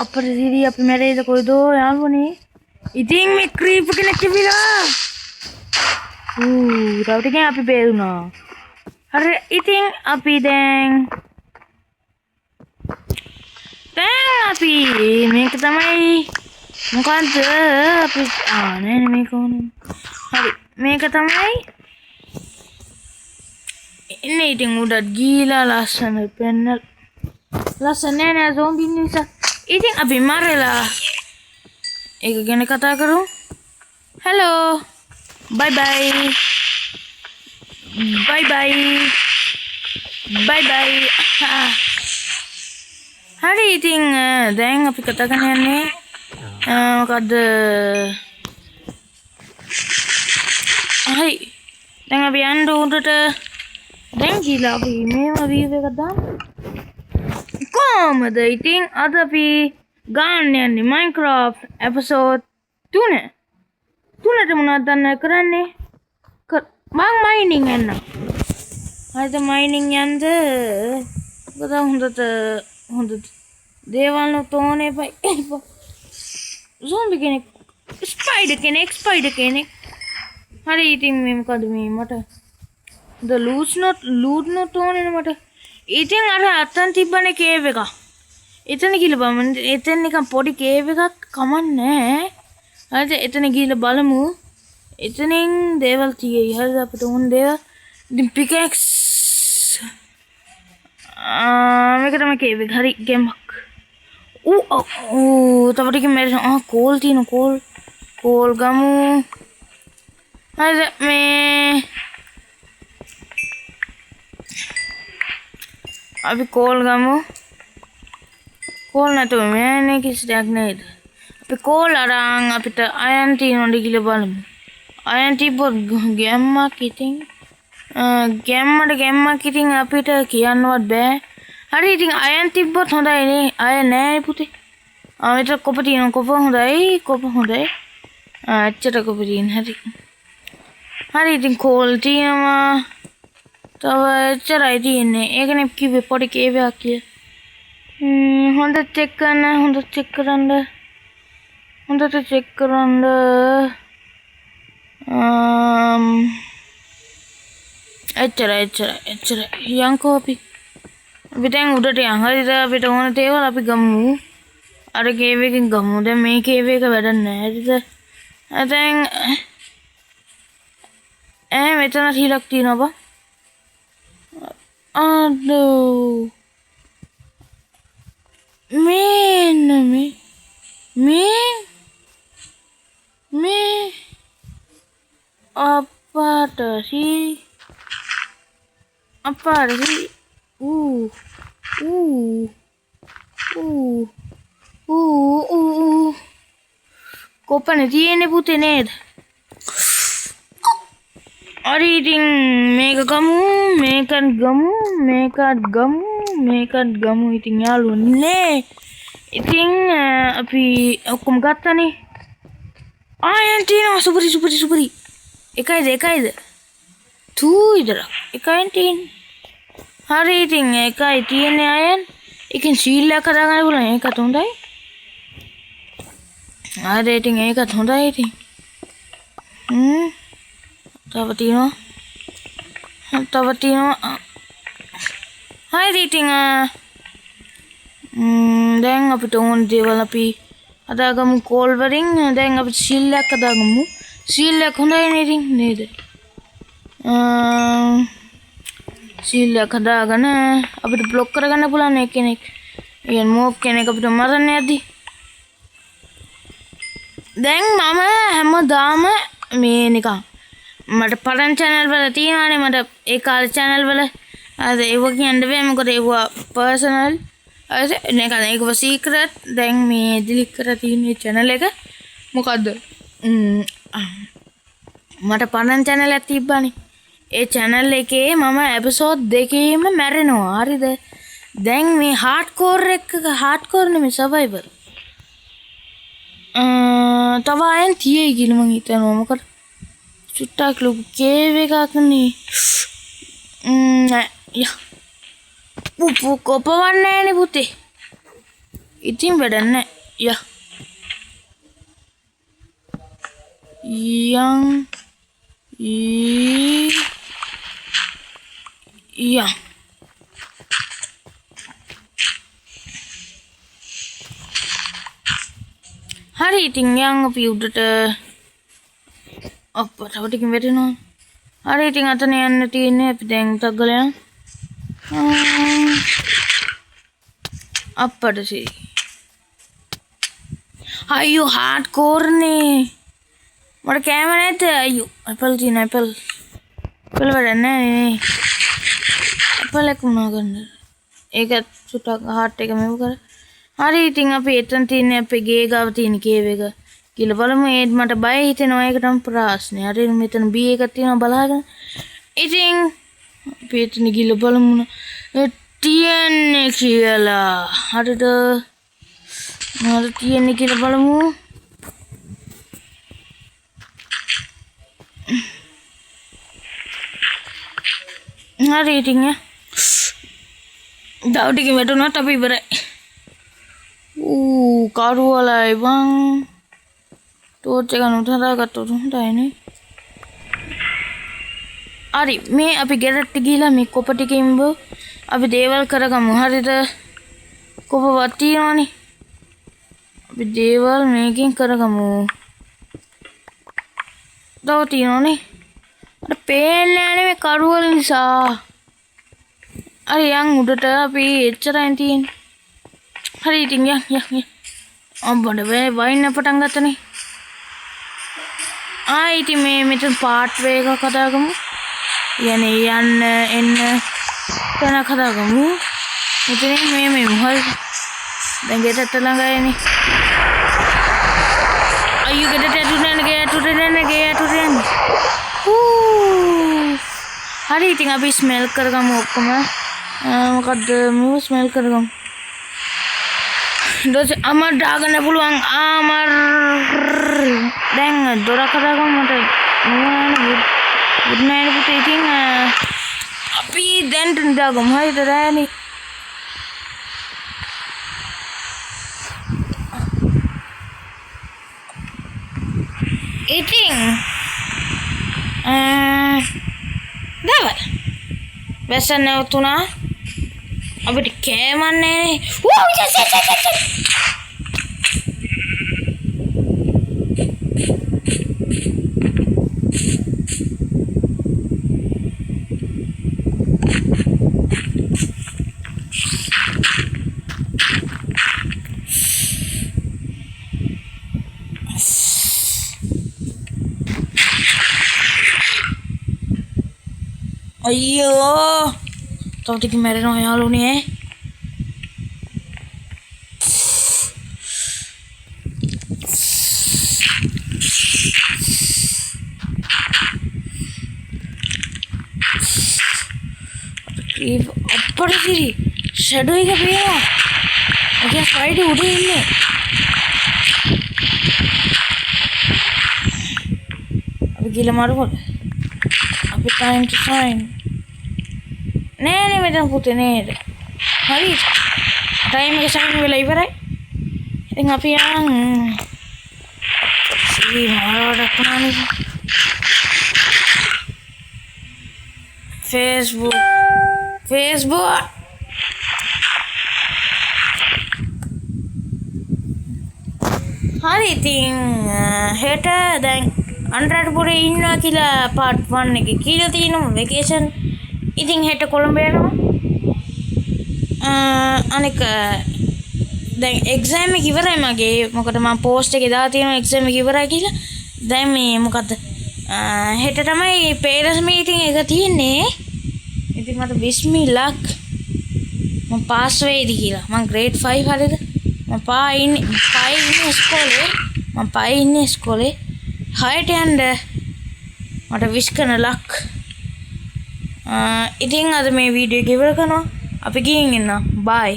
අපරදිරි අපි මැරෙයිද කොයිද යාළුවනේ. ඉතින් මේ ක්‍රීප් කෙනෙක් කිවිලා. තව ටිකෙන් අපි බේරුණා. හරි ඉතින් අපි දැන් අපි මේක තමයි මොකද්ද අපි නෑ මේක ඕනේ. හරි මේක තමයි ඉන්නේ ඉතින් උඩට ගිහලා ලස්සන පෙන්නල් ලස්සන නෑ zombie නිසා. ඉතින් අපි මරලා ඒක ගැන කතා කරමු. hello bye bye hari ඉතින් දැන් අපි කතා කරන්න යන්නේ මොකද්ද හරි දැන් අපි යන්න උඩට දැන් ගිහලා අපි මේව වීව් එකක් දාමු කොහමද ඉතින් අද අපි ගන්න යන්නේ Minecraft episode 3 තුනට මොනවද දන්න කරන්නේ මං mining යන්න හරිද mining යන්න මොකද හොඳ දේවල් තෝනේ එපා zombie කෙනෙක් spider කෙනෙක් හරි ඉතින් මේ මොකද මේ මට the loot not ඕනේ මට ඉතින් අර අතන් තිබ්බනේ කේව් එක එතන ගිහලා බලමු එතන නිකන් පොඩි කේව් එකක් කමන්නේ හරිද එතන ගිහලා බලමු එතනින් දේවල් තියෙයි හරිද අපිට ඕන දේවල් ඉතින් පිකැක්ස් මේක තමයි කේව් එක හරි ගෙම්මක් තව ටිකකින් මැරෙනවා කෝල් තියෙන කෝල් ගමු හරිද මේ අපි කෝල් ගමු කෝල් නැතුව මේ කිසි දෙයක් නේද අපි කෝල් අරන් අපිට අයන් තියෙනවද කියලා බලමු අයන් තිබ්බොත් ගැම්මක් ඉතින් ගැම්මක් ඉතින් අපිට කියන්නවත් බෑ හරි ඉතින් අයන් තිබ්බොත් හොඳයි නේ අය නෑ පුතේ මෙතන කොප තියෙනවා කොප හොඳයි ඇත්තට කොප තියෙන හරි ඉතින් කෝල් තියෙනවා තව එච්චරයි තියෙන්නේ ඒකනේ කිව්වේ පොඩි කේව් එකක් කියලා හොඳට චෙක් කරන්න එච්චරයි යන්කෝ අපි දැන් උඩට යන් හරිද අපිට ඕන දේවල් අපි ගමු අර කේව් එකෙන් ගමු දැන් මේ කේව් එක වැඩක් නැහැ හරිද දැන් මෙතන හිලක් තියෙනවා බා aduh me apa sih කොපන තියෙන්නේ පුතේ නේද හරි ඉතින් මේක මේකත් ගමු ඉතින් යාළුවනේ ඉතින් අපි ඔක්කොම ගත්තනේ ආයන් තියෙනවා සුපරි එකයිද තුයිදර එකයින් තියෙන්නේ හරි ඉතින් එකයි තියෙන්නේ අයන් එකෙන් සීල්ලයක් හදාගන්න පුළුවන් ඒකත් හොඳයි හරි ඉතින් ඒකත් හොඳයි ඉතින් තව තියෙනවා හරි ඉතින් දැන් අපිට ඕන දේවල් අපි හදාගමු කෝල් වලින් දැන් අපි සීල්ලයක් හදාගමු සීල්ලයක් හොඳයි නේද සීල්ලයක් හදාගෙන අපිට බ්ලොක් කරගන්න පුළුවන් කෙනෙක් يعني මොබ් කෙනෙක් අපිට මරන්න යද්දි දැන් මම හැමදාම මේ නිකන් මට පරණ channel වල තියෙනවානේ මට ඒ කාලේ channel වල අද ඒව කියන්න බෑ මොකද ඒව personal අද නිකන් ඒක secret දැන් මේ delete කරලා තියෙන channel එක මොකද්ද මට පරණ channel එකක් තිබ්බනේ ඒ channel එකේ මම episode දෙකේම මැරෙනවා හරිද දැන් මේ hardcore නෙමෙයි survival තව අයන් තියෙයි කියලා මං හිතනවා මොකද චුට්ටක් ලොකු කේව් එකක් නේ යා කොපවන්නේ නෑනේ පුතේ. ඉතින් වැඩක් නෑ. යා. යා. හරි ඉතින් යන් අපි උඩට අප්පා තව ටිකකින් වැටෙනවා. හරි ඉතින් අතන යන්න තියෙන්නේ අපි දැන් තග්ගල යන. අප්පට සිරි. අයියෝ හાર્ඩ් කෝර්නේ. මට කැම නැත අයියෝ. ඇපල් තියෙන ඇපල්. ඇපල් වැඩ නැහැ නේ. ඇපල් එක මොනවා ගන්නද? ඒක සුටක් හાર્ට් එක මෙව කර. හරි ඉතින් අපි එතන තියෙන අපේ ගේ ගාව තියෙන කේව් එක කියලා බලමු. ඒත් මට බය හිතෙනවා ඒකටම ප්‍රශ්නේ. හරි මෙතන B එකක් තියෙනවා බලාගෙන. ඉතින් අපි එතන ගිහලා බලමු තියෙන්නේ කියලා. හරිද? මොනවද තියෙන්නේ කියලා බලමු. හරි ඉතින් දව් ටික වැටුණාට අපි ඉවරයි. කරුවලයි බං ටෝච් එක නුත් හදාගත්තොත් හොඳයිනේ. හරි මේ අපි ගෙදරට ගිහලා මේ කොප ටිකින් අපි දේවල් කරගමු. හරිද? කොපවත් තියෙනවනේ. අපි දේවල් මේකෙන් කරගමු. තව තියෙනවනේ. මට පේන්නේ නැහැ මේ කරුවල නිසා. හරි යන් උඩට අපි එච්චරයි තියෙන්නේ. හරි ඉතින් යන් අම්බඩ වයින්න පටන් ගත්තනේ. ඉතින් මේ මෙතන පාර්ට් වේ එකක් හදාගමු. යන්නේ යන්න එන්න තැනක් හදාගමු. මෙතනින් මේ හරි දැන් ගෙදරට ළඟයිනේ. අයියෝ ගෙදරට ඇතුළට යන්න. හරි ඉතින් අපි ස්මෙල් කරගමු ඔක්කොම. මොකද්ද මම ස්මෙල් කරගමු. අමර දාගන්න පුළුවන්. අමර දැන් දොරක් හදාගමු. මට ගුඩ් නයිට් පුතේ. ඉතින් අපි දැන් දාගමු. හරිද? රෑනේ ඉතින් දවල් වැස්ස නැවතුණා. අපිට කෑමන්නේ අයියෝ තව ටික මැරෙනවා යාළුවනේ. අප්පට සිරි ෂැඩෝ එක පේනවා. ඒකේ ස්පයිඩර් උඩ ඉන්නේ. අපි ගිල මාරුවද? අපි time to time. නෑ මෙතන පුතේ නේද? හරි. time එක සයින් වෙලා ඉවරයි. ඉතින් අපි යන් සිරි මාරවට කොහොමද? Facebook හරි ඉතින් හෙට දැන් අන්රාධපුරේ ඉන්නවා කියලා part 1 එකේ කියලා තියෙනවා වෙකේෂන්. ඉතින් හෙට කොළඹ යනවා. අනික දැන් එක්සෑම් එක ඉවරයි මගේ. මොකද මම පෝස්ට් එකේ දාලා තියෙනවා එක්සෑම් එක ඉවරයි කියලා. දැන් මේ මොකද්ද හෙට තමයි පේරස් මීටින් එක තියෙන්නේ. ඉතින් මට wish me luck. මම පාස් වෙයිද කියලා. මම grade 5 හරිද? මම පා ඉන්නේ ඉස්කෝලේ. 6ට යන්න මට wish කරන luck. ඉතින් අද මේ වීඩියෝ එක ඉවර කරනවා. අපි ගිහින් එන්න. bye.